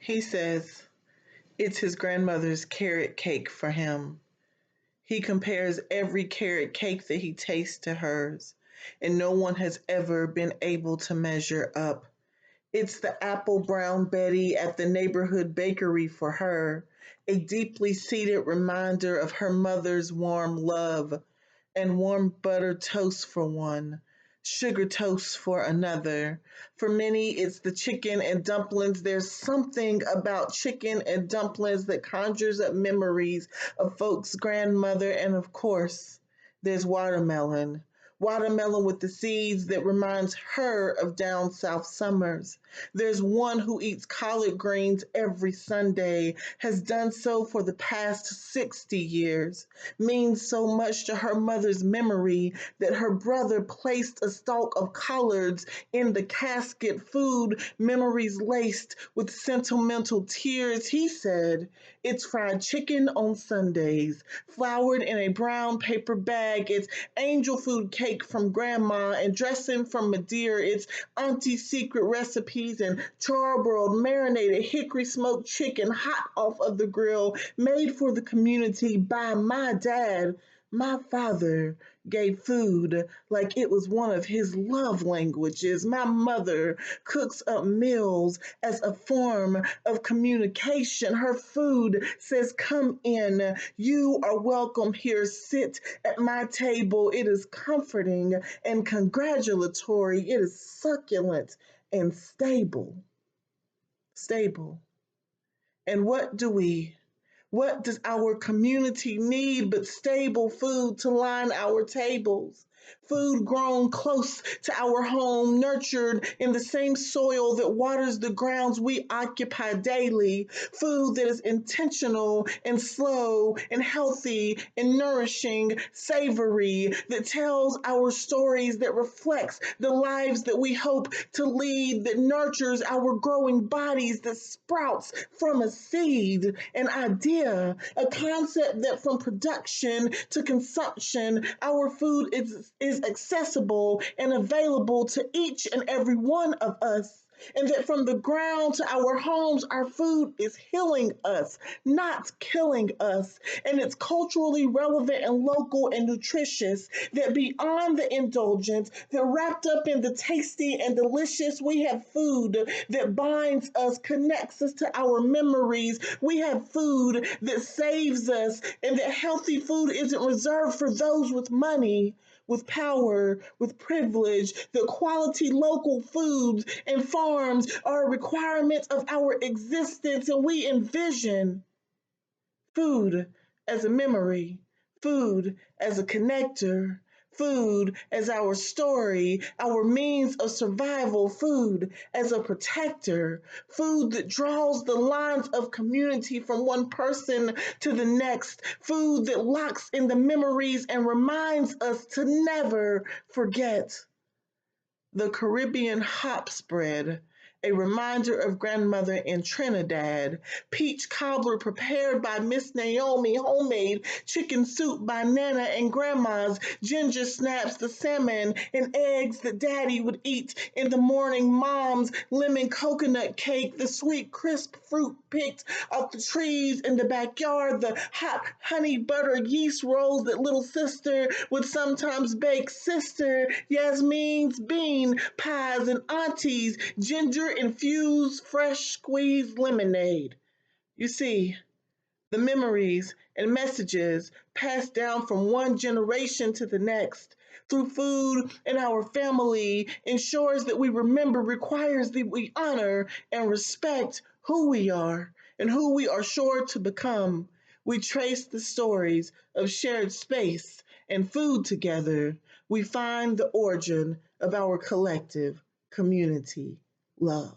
He says it's his grandmother's carrot cake for him. He compares every carrot cake that he tastes to hers, and no one has ever been able to measure up. It's the apple brown Betty at the neighborhood bakery for her, a deeply seated reminder of her mother's warm love, and warm buttered toast for one, sugar toast for another. For many, it's the chicken and dumplings. There's something about chicken and dumplings that conjures up memories of folks' grandmother, and of course, there's watermelon. Watermelon with the seeds that reminds her of down south summers. There's one who eats collard greens every Sunday, has done so for the past 60 years, means so much to her mother's memory that her brother placed a stalk of collards in the casket, food memories laced with sentimental tears. He said, it's fried chicken on Sundays, floured in a brown paper bag. It's angel food cake from grandma and dressing from Madeira. It's auntie's secret recipes and charbroiled marinated hickory smoked chicken hot off of the grill, made for the community by my dad. My father gave food like it was one of his love languages. My mother cooks up meals as a form of communication. Her food says, come in. You are welcome here. Sit at my table. It is comforting and congratulatory. It is succulent and stable. Stable. And what does our community need but stable food to line our tables? Food grown close to our home, nurtured in the same soil that waters the grounds we occupy daily. Food that is intentional and slow and healthy and nourishing, savory, that tells our stories, that reflects the lives that we hope to lead, that nurtures our growing bodies, that sprouts from a seed, an idea, a concept that from production to consumption, our food is accessible and available to each and every one of us. And that from the ground to our homes, our food is healing us, not killing us. And it's culturally relevant and local and nutritious, that beyond the indulgence, that wrapped up in the tasty and delicious, we have food that binds us, connects us to our memories. We have food that saves us, and that healthy food isn't reserved for those with money, with power, with privilege. The quality local foods and farms are a requirement of our existence, and we envision food as a memory, food as a connector, food as our story, our means of survival, food as a protector, food that draws the lines of community from one person to the next, food that locks in the memories and reminds us to never forget. The Caribbean hop spread, a reminder of grandmother in Trinidad, peach cobbler prepared by Miss Naomi, homemade chicken soup by Nana and grandma's, ginger snaps, the salmon and eggs that daddy would eat in the morning, mom's lemon coconut cake, the sweet crisp fruit picked off the trees in the backyard, the hot honey butter yeast rolls that little sister would sometimes bake, sister Yasmin's bean pies, and auntie's ginger infused fresh squeezed lemonade. You see, the memories and messages passed down from one generation to the next through food in our family ensures that we remember, requires that we honor and respect who we are and who we are sure to become. We trace the stories of shared space and food together. We find the origin of our collective community love.